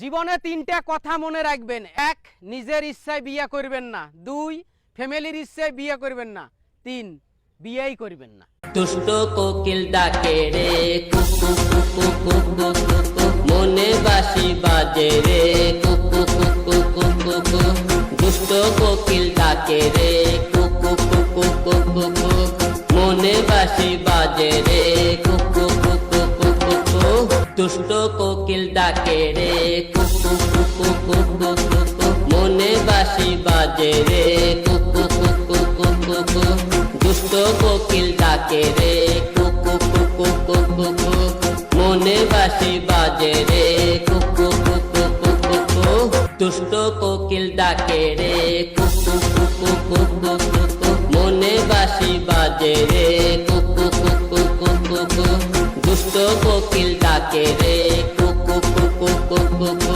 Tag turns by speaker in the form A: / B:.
A: জীবনে তিনটা কথা মনে রাখবেন। এক, নিজের ইচ্ছায় বিয়ে করবেন না। দুই, ফ্যামিলির ইচ্ছায় বিয়ে করবেন না। তিন, বিয়েই করবেন না।
B: দুষ্ট কোকিল ডাকে রে কুকু কুকু কুকু কুকু, মনে বাঁশি বাজে রে কুকু কুকু কুকু কুকু। দুষ্ট কোকিল ডাকে রে কুকু কুকু কুকু কুকু, মনে বাঁশি বাজে রে কুকু কুকু কুকু কুকু। দুষ্ট কোকিল ডাকে রে কুকু কুকু কুকু কুকু, মনে বাঁশি বাজে রে কুকু কুকু কুকু কুকু। দুষ্ট কোকিল ডাকে রে কুকু কুকু কুকু কুকু, মনে বাঁশি বাজে রে কুকু কুকু কুকু কুকু। দুষ্ট কোকিল ডাকে রে কুকু কুকু কুকু কুকু, মনে বাঁশি বাজে রে কুকু কুকু কুকু কুকু। দুষ্ট কোকিল ডাকে রে কুকু কুকু কুকু কুকু।